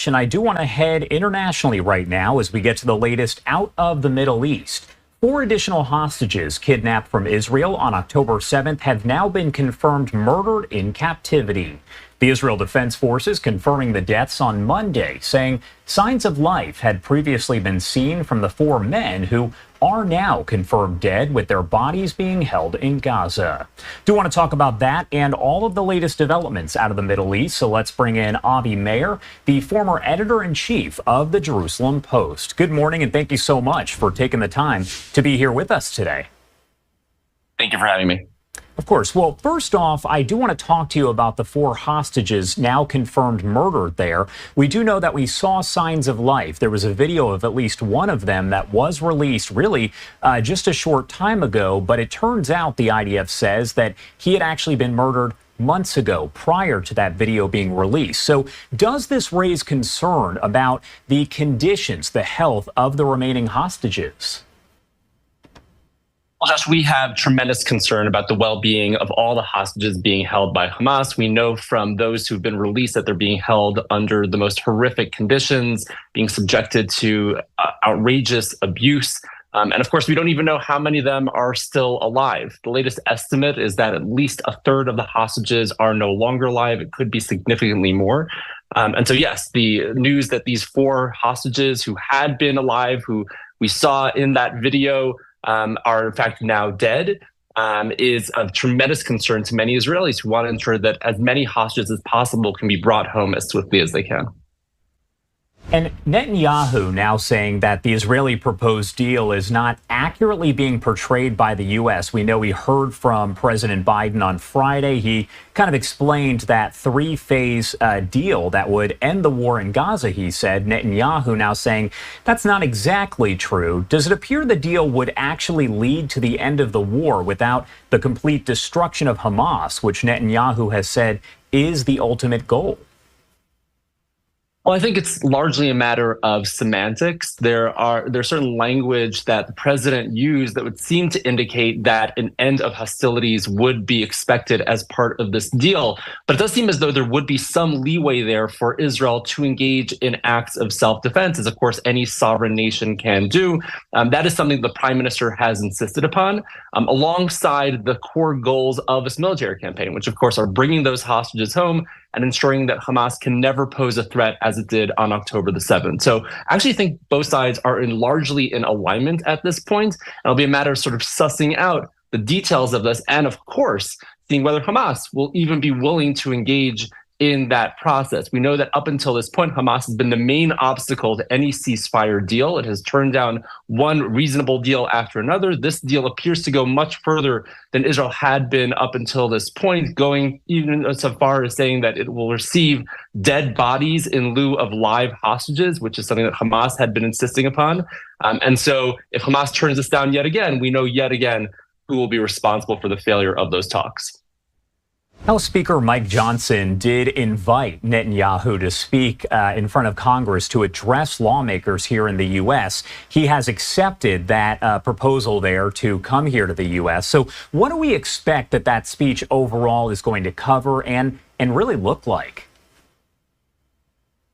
much. And I do want to head internationally right now as we get to the latest out of the Middle East. 4 additional hostages kidnapped from Israel on October 7th have now been confirmed murdered in captivity. The Israel Defense Forces confirming the deaths on Monday, saying signs of life had previously been seen from the 4 men who are now confirmed dead, with their bodies being held in Gaza. Do want to talk about that and all of the latest developments out of the Middle East, so let's bring in Avi Meir, the former editor-in-chief of the Jerusalem Post. Good morning, and thank you so much for taking the time to be here with us today. Thank you for having me. Of course. Well, first off, I do want to talk to you about the 4 hostages now confirmed murdered there. We do know that we saw signs of life. There was a video of at least one of them that was released really just a short time ago, but it turns out the IDF says that he had actually been murdered months ago prior to that video being released. So does this raise concern about the conditions, the health of the remaining hostages? Well, Josh, we have tremendous concern about the well-being of all the hostages being held by Hamas. We know from those who've been released that they're being held under the most horrific conditions, being subjected to outrageous abuse. And of course, we don't even know how many of them are still alive. The latest estimate is that at least a third of the hostages are no longer alive. It could be significantly more. And so, yes, the news that these 4 hostages who had been alive, who we saw in that video, are in fact now dead, is of tremendous concern to many Israelis who want to ensure that as many hostages as possible can be brought home as swiftly as they can. And Netanyahu now saying that the Israeli proposed deal is not accurately being portrayed by the U.S. We know we heard from President Biden on Friday. He kind of explained that 3-phase deal that would end the war in Gaza, he said. Netanyahu now saying that's not exactly true. Does it appear the deal would actually lead to the end of the war without the complete destruction of Hamas, which Netanyahu has said is the ultimate goal? Well, I think it's largely a matter of semantics. There's certain language that the president used that would seem to indicate that an end of hostilities would be expected as part of this deal. But it does seem as though there would be some leeway there for Israel to engage in acts of self-defense, as of course any sovereign nation can do. That is something the prime minister has insisted upon, alongside the core goals of this military campaign, which of course are bringing those hostages home and ensuring that Hamas can never pose a threat as it did on October the 7th. So I actually think both sides are largely in alignment at this point. And it'll be a matter of sort of sussing out the details of this and, of course, seeing whether Hamas will even be willing to engage in that process. We know that up until this point, Hamas has been the main obstacle to any ceasefire deal. It has turned down one reasonable deal after another. This deal appears to go much further than Israel had been up until this point, going even so far as saying that it will receive dead bodies in lieu of live hostages, which is something that Hamas had been insisting upon. And so if Hamas turns this down yet again, we know yet again who will be responsible for the failure of those talks. House Speaker Mike Johnson did invite Netanyahu to speak in front of Congress to address lawmakers here in the U.S. He has accepted that proposal there to come here to the U.S. So what do we expect that speech overall is going to cover and really look like?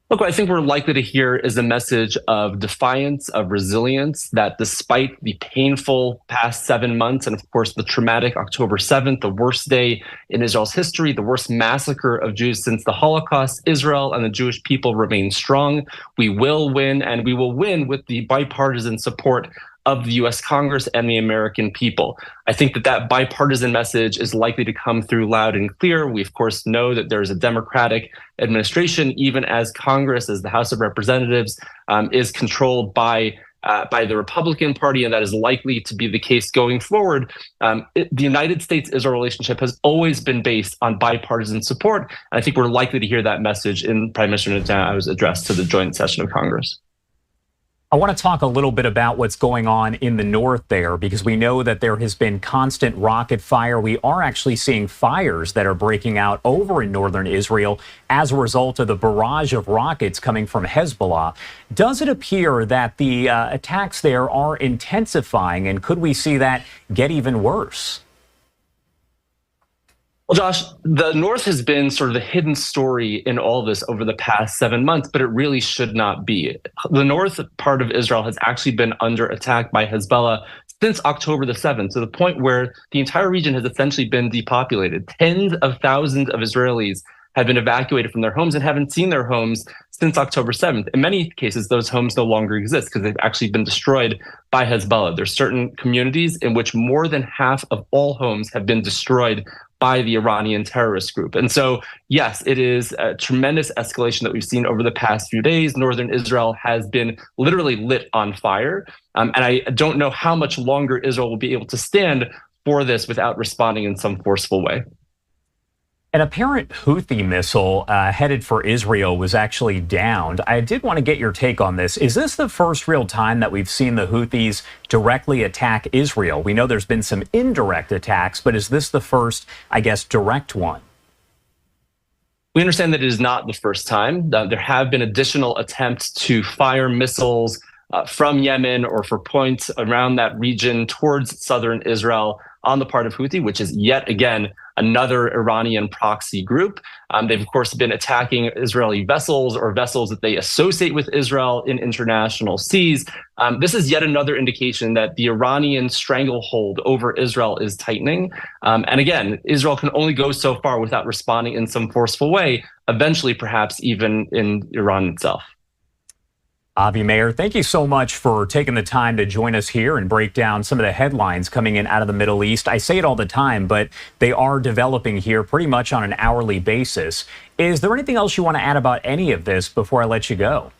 Look, what I think we're likely to hear is a message of defiance, of resilience, that despite the painful past 7 months and, of course, the traumatic October 7th, the worst day in Israel's history, the worst massacre of Jews since the Holocaust, Israel and the Jewish people remain strong. We will win, and we will win with the bipartisan support of the U.S. Congress and the American people. I think that bipartisan message is likely to come through loud and clear. We, of course, know that there is a Democratic administration, even as Congress, as the House of Representatives, is controlled by the Republican Party, and that is likely to be the case going forward. The United States-Israel relationship has always been based on bipartisan support, and I think we're likely to hear that message in Prime Minister Netanyahu's address to the joint session of Congress. I want to talk a little bit about what's going on in the north there, because we know that there has been constant rocket fire. We are actually seeing fires that are breaking out over in northern Israel as a result of the barrage of rockets coming from Hezbollah. Does it appear that the attacks there are intensifying, and could we see that get even worse? Well, Josh, the North has been sort of the hidden story in all this over the past 7 months, but it really should not be. The North part of Israel has actually been under attack by Hezbollah since October the 7th, to the point where the entire region has essentially been depopulated. Tens of thousands of Israelis have been evacuated from their homes and haven't seen their homes since October 7th. In many cases, those homes no longer exist because they've actually been destroyed by Hezbollah. There's certain communities in which more than half of all homes have been destroyed by the Iranian terrorist group. And so, yes, it is a tremendous escalation that we've seen over the past few days. Northern Israel has been literally lit on fire. And I don't know how much longer Israel will be able to stand for this without responding in some forceful way. An apparent Houthi missile headed for Israel was actually downed. I did want to get your take on this. Is this the first real time that we've seen the Houthis directly attack Israel? We know there's been some indirect attacks, but is this the first, I guess, direct one? We understand that it is not the first time. There have been additional attempts to fire missiles from Yemen or for points around that region towards southern Israel on the part of Houthi, which is yet again another Iranian proxy group. They've, of course, been attacking Israeli vessels or vessels that they associate with Israel in international seas. This is yet another indication that the Iranian stranglehold over Israel is tightening. And again, Israel can only go so far without responding in some forceful way, eventually perhaps even in Iran itself. Avi Meir, thank you so much for taking the time to join us here and break down some of the headlines coming in out of the Middle East. I say it all the time, but they are developing here pretty much on an hourly basis. Is there anything else you want to add about any of this before I let you go?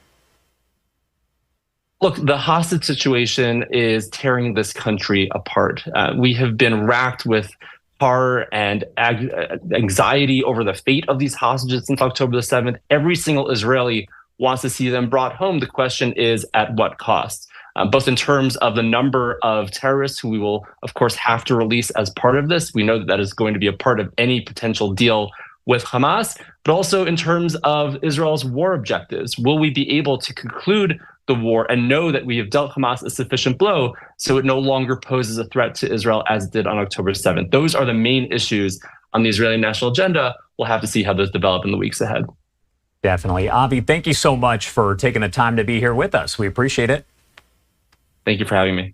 Look, the hostage situation is tearing this country apart. We have been racked with horror and anxiety over the fate of these hostages since October the 7th. Every single Israeli wants to see them brought home. The question is, at what cost? Both in terms of the number of terrorists who we will, of course, have to release as part of this. We know that that is going to be a part of any potential deal with Hamas, but also in terms of Israel's war objectives. Will we be able to conclude the war and know that we have dealt Hamas a sufficient blow so it no longer poses a threat to Israel as it did on October 7th? Those are the main issues on the Israeli national agenda. We'll have to see how those develop in the weeks ahead. Definitely. Avi, thank you so much for taking the time to be here with us. We appreciate it. Thank you for having me.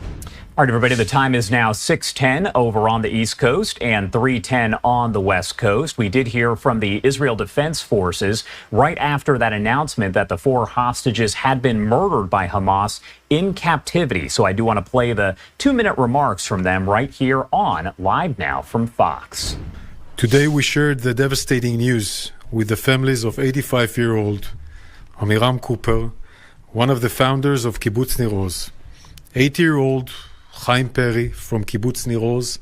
All right, everybody, the time is now 6:10 over on the East Coast and 3:10 on the West Coast. We did hear from the Israel Defense Forces right after that announcement that the 4 hostages had been murdered by Hamas in captivity. So I do want to play the 2-minute remarks from them right here on Live Now from Fox. Today we shared the devastating news with the families of 85-year-old Amiram Cooper, one of the founders of Kibbutz Nir Oz, 80-year-old Chaim Perry from Kibbutz Nir Oz,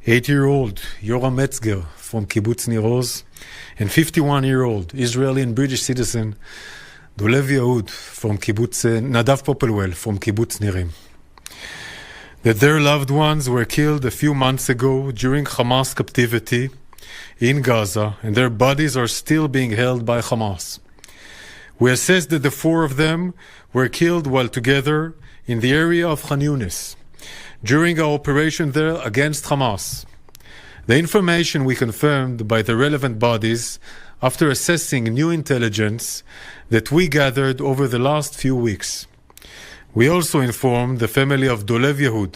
80-year-old Yoram Metzger from Kibbutz Nir Oz, and 51-year-old Israeli and British citizen Dolev Yehud from Kibbutz Nadav Popelwell from Kibbutz Nirim. That their loved ones were killed a few months ago during Hamas captivity in Gaza, and their bodies are still being held by Hamas. We assess that the 4 of them were killed while together in the area of Khan Yunis during our operation there against Hamas. The information we confirmed by the relevant bodies after assessing new intelligence that we gathered over the last few weeks. We also informed the family of Dolev Yehud,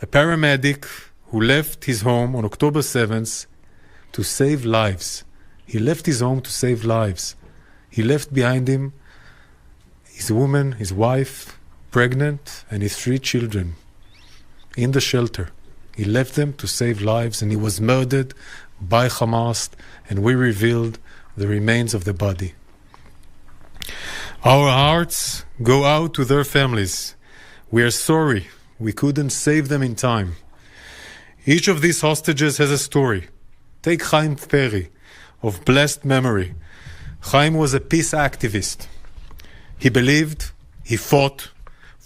a paramedic who left his home on October 7th to save lives. He left his home to save lives. He left behind him his woman, his wife, pregnant, and his 3 children in the shelter. He left them to save lives, and he was murdered by Hamas, and we revealed the remains of the body. Our hearts go out to their families. We are sorry we couldn't save them in time. Each of these hostages has a story. Take Chaim Perry, of blessed memory. Chaim was a peace activist. He believed, he fought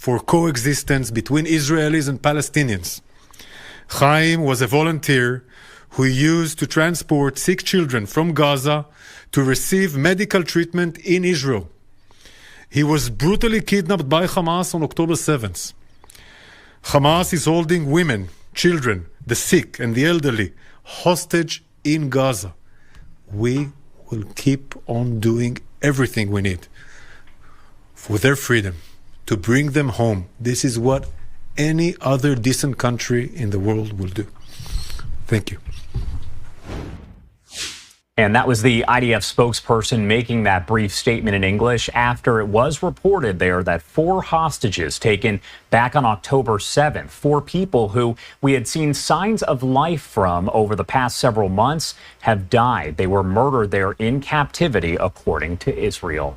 for coexistence between Israelis and Palestinians. Chaim was a volunteer who used to transport sick children from Gaza to receive medical treatment in Israel. He was brutally kidnapped by Hamas on October 7th. Hamas is holding women, children, the sick and the elderly hostage in Gaza. We will keep on doing everything we need for their freedom, to bring them home. This is what any other decent country in the world will do. Thank you. And that was the IDF spokesperson making that brief statement in English after it was reported there that 4 hostages taken back on October 7th, 4 people who we had seen signs of life from over the past several months have died. They were murdered there in captivity, according to Israel.